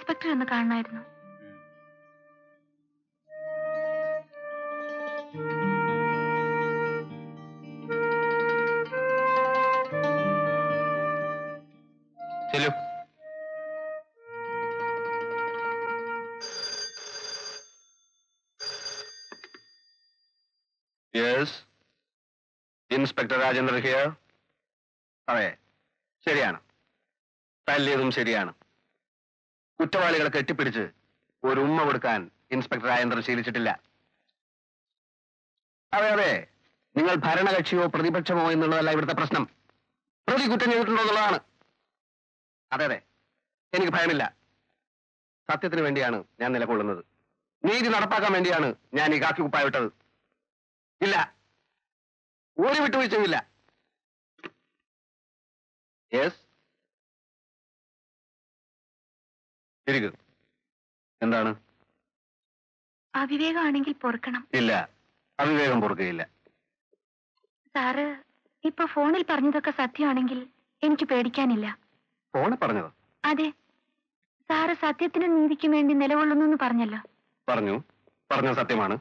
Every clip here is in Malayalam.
ഇൻസ്പെക്ടർ ഒന്ന് കാണണമായിരുന്നു. ചെല്ലു. Yes, inspector Rajendran here. അതെ, ശരിയാണ്. തല്ലിയതും ശരിയാണ്. കുറ്റവാളികളെ കെട്ടിപ്പിടിച്ച് ഒരു ഉമ്മ കൊടുക്കാൻ ഇൻസ്പെക്ടർ രാജേന്ദ്രൻ ശീലിച്ചിട്ടില്ല. അതെ അതെ, നിങ്ങൾ ഭരണകക്ഷിയോ പ്രതിപക്ഷമോ എന്നുള്ളതല്ല ഇവിടുത്തെ പ്രശ്നം. പ്രതി കുറ്റം ചെയ്തിട്ടുണ്ടോ എന്നുള്ളതാണ്. അതെ അതെ, എനിക്ക് ഭയമില്ല. സത്യത്തിന് വേണ്ടിയാണ് ഞാൻ നിലകൊള്ളുന്നത്. നീതി നടപ്പാക്കാൻ വേണ്ടിയാണ് ഞാൻ ഈ കാക്കി കുപ്പായ വിട്ടത്. ഇല്ല, ഒരു വിട്ടുവീഴ്ചയുമില്ല. യെസ്, ഇരിക്കൂ. എന്താണ്? അവിവേകമാണെങ്കിൽ പൊറുക്കണം. ഇല്ല, അവിവേകം പൊറുക്കുകയില്ല. സാറ് ഇപ്പൊ ഫോണിൽ പറഞ്ഞതൊക്കെ സത്യമാണെങ്കിൽ എനിക്ക് പേടിക്കാനില്ല. ഫോണിൽ പറഞ്ഞതോ? അതെ, സാറ് സത്യത്തിനും നീതിക്കും വേണ്ടി നിലകൊള്ളുന്നു എന്ന് പറഞ്ഞല്ലോ. പറഞ്ഞ സത്യമാണ്.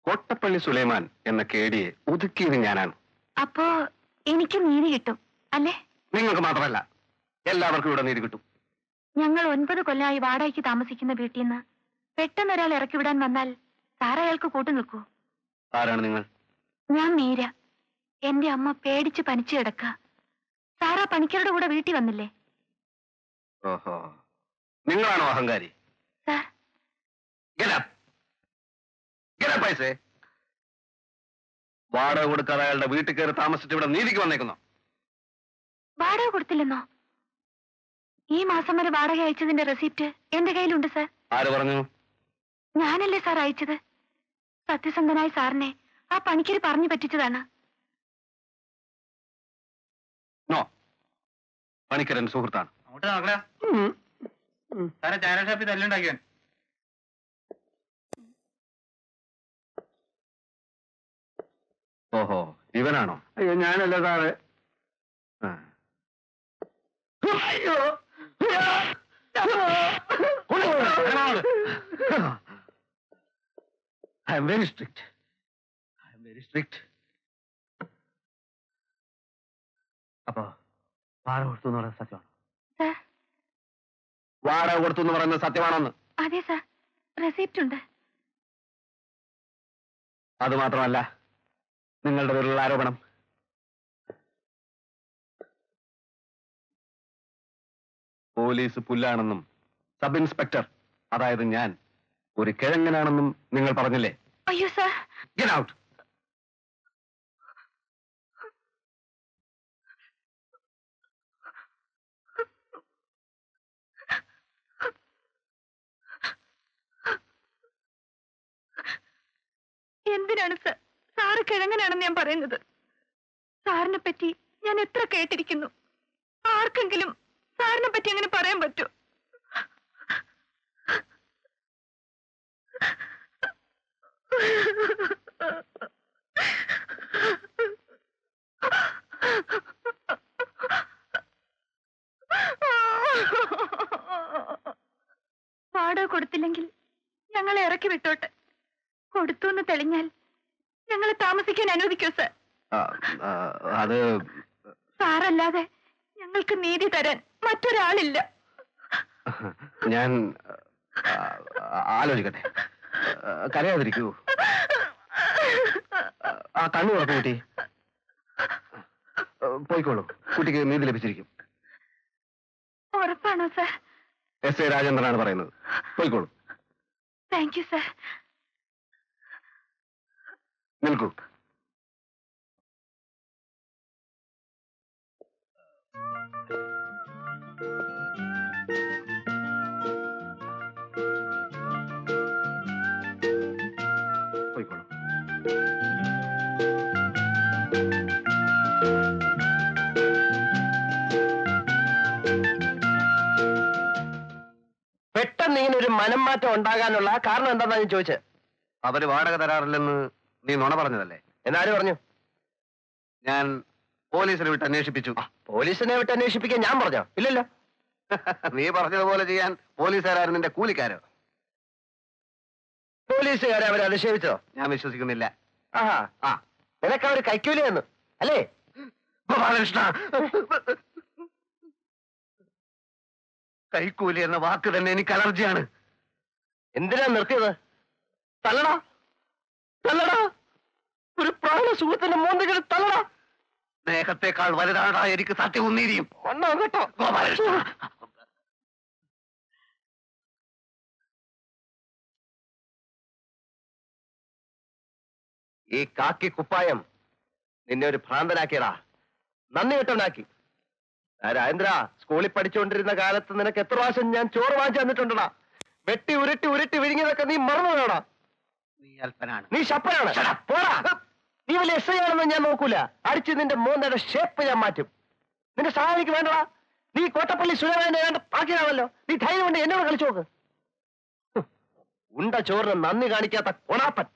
കോട്ടപ്പള്ളി സുലൈമാൻ എന്ന കേടിയെ ഒതുക്കിയത് ഞാനാണ്. അപ്പോ എനിക്ക് നീതി കിട്ടും അല്ലേ? നിങ്ങൾക്ക് മാത്രമല്ല, എല്ലാവർക്കും ഇവിടെ നീതി കിട്ടും. ഞങ്ങൾ 9 കൊല്ലമായി വാടകയ്ക്ക് താമസിക്കുന്ന വീട്ടിൽ നിന്ന് പെട്ടെന്ന് ഒരാൾ ഇറക്കി വിടാൻ വന്നാൽ സാർ അയാൾക്ക് കൂട്ടു നിൽക്കൂ? ആരാണ് നിങ്ങൾ? ഞാൻ മീര. എന്റെ അമ്മ പേടിച്ച് പനിച്ചു കിടക്ക. സാറാ പണിക്കരുടെ കൂടെ വീട്ടിൽ വന്നില്ലേ? ഓഹോ, നിങ്ങളാണോ അഹങ്കാരി? സാർ, വാടക കൊടുക്കാതെ അയാളുടെ വീട്ടിൽ കയറി താമസിച്ചിട്ട് ഇവിടെ നീതിക്ക് വന്നേക്കുന്നോ? വാടക കൊടുത്തില്ലെന്നോ? ഈ മാസം വരെ വാടക അയച്ചതിന്റെ റെസിപ്റ്റ് എന്റെ കയ്യിലുണ്ട് സാർ. ആര് പറഞ്ഞു? ഞാനല്ലേ സാർ അയച്ചത്. സത്യസന്ധനായ സാറിനെ ആ പണിക്കര് പറഞ്ഞു പറ്റിച്ചതാണ്. നോ, പണിക്കരൻ സുഹൃത്താണ്. ചായ ഷാപ്പിൽ തല്ലുണ്ടാക്കിയാൻ. ഓഹോ, ഇവനാണോ? അയ്യോ, ഞാനല്ല സാറ്. അയ്യോ, I am very strict. അപ്പൊ വാടക കൊടുത്തു എന്ന് പറയുന്നത് സത്യമാണോ? വാടക കൊടുത്തു എന്ന് പറയുന്നത് സത്യമാണോന്ന്? അതെ സാർ, റെസിപ്റ്റ് ഉണ്ട്. അത് മാത്രമല്ല, നിങ്ങളുടെ പേരിലുള്ള ആരോപണം. പോലീസ് പുല്ലാണെന്നും സബ് ഇൻസ്പെക്ടർ, അതായത് ഞാൻ, ഒരു കിഴങ്ങനാണെന്നും നിങ്ങൾ പറഞ്ഞില്ലേ? അയ്യോ സാർ. Get out. എന്തിനാണ് സാർ സാറ് കിഴങ്ങനാണെന്ന് ഞാൻ പറയുന്നത്? സാറിനെ പറ്റി ഞാൻ എത്ര കേട്ടിരിക്കുന്നു. ആർക്കെങ്കിലും സാറിനെ പറ്റി അങ്ങനെ പറയാൻ പറ്റൂ? വാടക കൊടുത്തില്ലെങ്കിൽ ഞങ്ങളെ ഇറക്കി വിട്ടോട്ടെ. കൊടുത്തു എന്ന് തെളിഞ്ഞാൽ ഞങ്ങളെ താമസിക്കാൻ അനുവദിക്കൂ സാർ? അത് സാറല്ലാതെ ഞങ്ങൾക്ക് നീതി തരാൻ മറ്റൊരാളില്ല. ഞാൻ ആലോചിക്കട്ടെ. കരയാതിരിക്കൂ. ആ കണ്ണു തുറക്കൂ കുട്ടി. പോയിക്കോളൂ, കുട്ടിക്ക് നീതി ലഭിച്ചിരിക്കും. ഉറപ്പാണോ സാർ? എസ് ഐ രാജേന്ദ്രനാണ് പറയുന്നത്. പോയിക്കോളൂ. Thank you sir. നിൽക്കൂ. പോയിക്കോളൂ. പെട്ടെന്ന് ഇങ്ങനെ ഒരു മനം മാറ്റം ഉണ്ടാകാനുള്ള കാരണം എന്താണെന്നാ ഞാൻ ചോദിച്ചത്. അവര് വാടക തരാറില്ലെന്ന് നീ നുണ പറഞ്ഞതല്ലേ? എന്നാരും പറഞ്ഞു? ഞാൻ പോലീസിനെ വിട്ട് അന്വേഷിപ്പിച്ചു. പോലീസിനെ വിട്ട് അന്വേഷിപ്പിക്കാൻ ഞാൻ പറഞ്ഞോ? ഇല്ലല്ലോ. നീ പറഞ്ഞതുപോലെ ചെയ്യാൻ പോലീസുകാരും നിന്റെ കൂലിക്കാരോ? പോലീസുകാരെ അവരെ അധിക്ഷേപിച്ചോ? ഞാൻ വിശ്വസിക്കുന്നില്ല. ആഹാ ആ നിനക്ക് അവര് കൈക്കൂലി തന്നു അല്ലേ? ഗോപാലകൃഷ്ണ, കൈക്കൂലി എന്ന വാക്ക് തന്നെ എനിക്ക് അലർജിയാണ്. എന്തിനാ നിർത്തിയത്? തല്ലടാ തല്ലടാ, ഒരു പ്രാണ സുഹൃത്തിന്റെ മോന്തെങ്കിൽ തല്ലടാ. സ്നേഹത്തെക്കാൾ വലുതാടാ എനിക്ക് സത്യവും നീതിയും. ഒന്നോ കേട്ടോ ഗോപാലകൃഷ്ണ, ഈ കാക്കി കുപ്പായം നിന്നെ ഒരു ഭ്രാന്തനാക്കിയടാ, നന്ദി കെട്ടവനാക്കി. രാജേന്ദ്ര, സ്കൂളിൽ പഠിച്ചുകൊണ്ടിരുന്ന കാലത്ത് നിനക്ക് എത്ര പ്രാവശ്യം ഞാൻ ചോറ് വാങ്ങിച്ചു തന്നിട്ടുണ്ടടാ. വെട്ടി ഉരുട്ടി ഉരുട്ടി വിഴുങ്ങിയതൊക്കെ നീ മറന്നു വേണോടാ. നീ അല്പനാണ്. നീ ശപ്പനാണ്. പോടാ. നീ വലിയ എസ് ഐ ആണെന്ന് ഞാൻ നോക്കൂല. അടിച്ച് നിന്റെ മോന്തയുടെ ഷേപ്പ് ഞാൻ മാറ്റും. നിന്റെ സഹായം എനിക്ക് വേണ്ടടാ. നീ കോട്ടപ്പള്ളി സുരേന്ദ്രനെ വേണ്ട പാക്കിയാണല്ലോ. നീ ധൈര്യം കൊണ്ട് എന്നോട് കളിച്ചു നോക്ക്. ഉണ്ട ചോറിന് നന്ദി കാണിക്കാത്ത കൊണാപ്പൻ.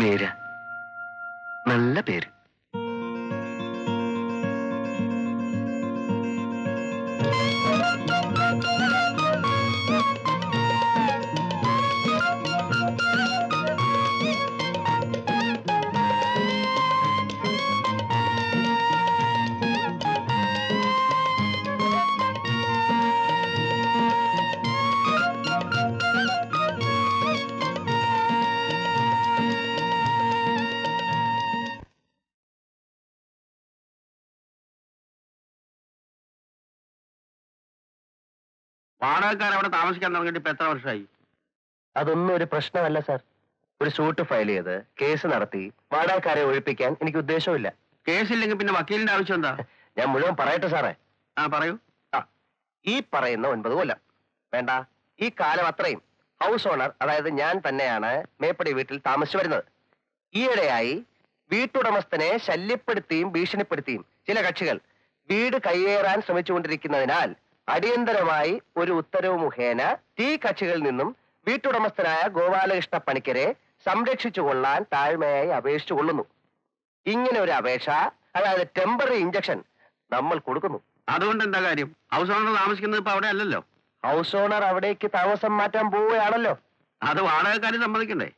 മീര, നല്ല പേര്. വാടകക്കാർ അവിടെ താമസിക്കാൻ തുടങ്ങിയിട്ട് ഇപ്പൊ എത്ര വർഷമായി? അതൊന്നും ഒരു പ്രശ്നമല്ല സാർ. ഒരു സൂട്ട് ഫയൽ ചെയ്ത് കേസ് നടത്തി വാടകക്കാരെ ഒഴിപ്പിക്കാൻ എനിക്ക് ഉദ്ദേശമില്ല. കേസില്ലെങ്കിൽ പിന്നെ വക്കീലിന്റെ ആവശ്യം എന്താ? ഞാൻ മുഴുവൻ പറയട്ടെ സാറേ. ആ പറയൂ. ഈ പറയുന്ന 9 കൊല്ലം വേണ്ട, ഈ കാലം അത്രയും ഹൗസ് ഓണർ, അതായത് ഞാൻ തന്നെയാണ് മേപ്പടി വീട്ടിൽ താമസിച്ചു വരുന്നത്. ഈയിടെയായി വീട്ടുടമസ്ഥനെ ശല്യപ്പെടുത്തിയും ഭീഷണിപ്പെടുത്തിയും ചില കക്ഷികൾ വീട് കയ്യേറാൻ ശ്രമിച്ചുകൊണ്ടിരിക്കുന്നതിനാൽ അടിയന്തരമായി ഒരു ഉത്തരവ് മുഖേന ഈ കക്ഷികളിൽ നിന്നും വീട്ടുടമസ്ഥനായ ഗോപാലകൃഷ്ണ പണിക്കരെ സംരക്ഷിച്ചു കൊള്ളാൻ താഴ്മയായി അപേക്ഷിച്ചു കൊള്ളുന്നു. ഇങ്ങനെ ഒരു അപേക്ഷ, അതായത് ടെമ്പററി ഇഞ്ചക്ഷൻ, നമ്മൾ കൊടുക്കുന്നു. അതുകൊണ്ട് എന്താ കാര്യം? ഹൗസ് ഓണർ താമസിക്കുന്നത് ഇപ്പൊ അവിടെ അല്ലല്ലോ. ഹൗസ് ഓണർ അവിടേക്ക് താമസം മാറ്റാൻ പോവുകയാണല്ലോ. അത് വാടകക്കാര് സമ്മതിക്കണ്ടേ?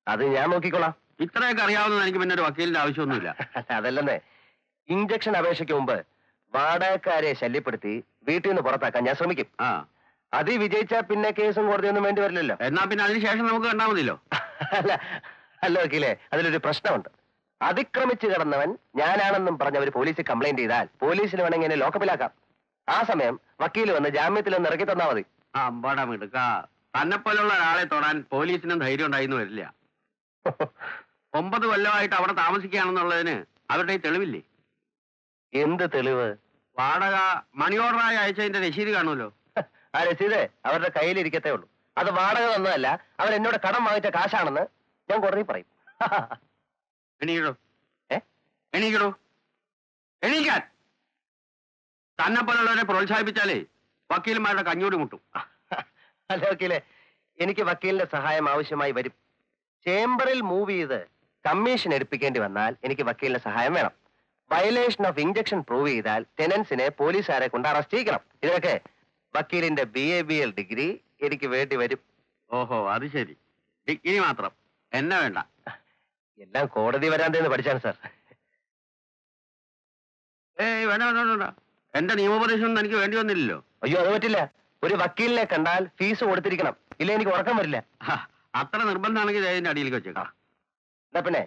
അത് ഞാൻ നോക്കിക്കോളാം. ഇത്രയൊക്കെ അറിയാവുന്നത് എനിക്ക് പിന്നെ ഒരു വക്കീലിന്റെ ആവശ്യമൊന്നുമില്ല. അതല്ലെന്നേ, ഇഞ്ചക്ഷൻ അപേക്ഷയ്ക്ക് മുമ്പ് വാടകക്കാരെ ശല്യപ്പെടുത്തി വീട്ടിൽ നിന്ന് പുറത്താക്കാൻ ഞാൻ ശ്രമിക്കും. ആ, അത് വിജയിച്ചാൽ പിന്നെ കേസും കോടതിയൊന്നും വേണ്ടി വരില്ലല്ലോ. എന്നാ പിന്നെ അതിനുശേഷം നമുക്ക് കണ്ടാൽ മതിയല്ലോ. അല്ല വക്കീലേ, അതിലൊരു പ്രശ്നമുണ്ട്. അതിക്രമിച്ചു കിടന്നവൻ ഞാനാണെന്നും പറഞ്ഞ് അവർ പോലീസിൽ കംപ്ലൈന്റ് ചെയ്താൽ പോലീസിന് വേണമെങ്കിൽ എന്നെ ലോക്കപ്പിലാക്കാം. ആ സമയം വക്കീൽ വന്ന് ജാമ്യത്തിൽ ഒന്ന് ഇറക്കി തന്നാ മതി. അമ്പാടാ മിടുക്ക, തന്നെ പോലുള്ള ഒരാളെ തൊടാൻ പോലീസിനും ധൈര്യം ഉണ്ടായിന്ന് വരില്ല. 9 കൊല്ലമായിട്ട് അവിടെ താമസിക്കുകയാണെന്നുള്ളതിന് അവരുടെ തെളിവില്ലേ? എന്ത് തെളിവ്? വാടക മണി ഓർഡറായി അയച്ചതിന്റെ രസീത് കാണുമല്ലോ. ആ രസീത് അവരുടെ കയ്യിലിരിക്കത്തേ ഉള്ളൂ. അത് വാടക തന്നതല്ല, അവരെന്നോട് കടം വാങ്ങിച്ച കാശാണെന്ന് ഞാൻ കോടതി പറയും. എണീക്കടോ, എണീക്കടോ, എണീക്കാൻ. തന്നെ പോലുള്ളവരെ പ്രോത്സാഹിപ്പിച്ചാലേ വക്കീലന്മാരുടെ കഞ്ഞൂടി മുട്ടും. അല്ല വക്കീലെ, എനിക്ക് വക്കീലിന്റെ സഹായം ആവശ്യമായി വരും. ചേംബറിൽ മൂവ് ചെയ്ത് കമ്മീഷൻ എടുപ്പിക്കേണ്ടി വന്നാൽ എനിക്ക് വക്കീലിന്റെ സഹായം വേണം. വയലേഷൻ ഓഫ് ഇഞ്ചക്ഷൻ പ്രൂവ് ചെയ്താൽ ടെനൻസിനെ പോലീസുകാരെ കൊണ്ട് അറസ്റ്റ് ചെയ്യിക്കണം. ഇതിനൊക്കെ വക്കീലിന്റെ BABL ഡിഗ്രി എനിക്ക് വേണ്ടി വരും. ഓഹോ, അത് ശരി. ഡിഗ്രി മാത്രം, എന്നെ വേണ്ട. എല്ലാം കോടതി വരാന്തേന്ന് പഠിച്ചാണ് സാർ. ഏയ് വേണ്ട വേണ്ട വേണ്ട, എന്റെ നിയമോപദേശം എനിക്ക് വേണ്ടി വന്നില്ലല്ലോ. അയ്യോ, അത് പറ്റില്ല. ഒരു വക്കീലിനെ കണ്ടാൽ ഫീസ് കൊടുത്തിരിക്കണം, ഇല്ല എനിക്ക് ഉറക്കം വരില്ല. അത്ര നിർബന്ധമാണെങ്കിൽ അതിന്റെ അടിയിലേക്ക് വെച്ചേക്കാം. എന്നാ പിന്നെ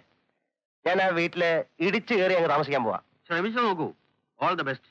ഞാൻ ആ വീട്ടില് ഇടിച്ചു കയറി അങ്ങ് താമസിക്കാൻ പോവാ. ശ്രമിച്ചു നോക്കൂ. All the best.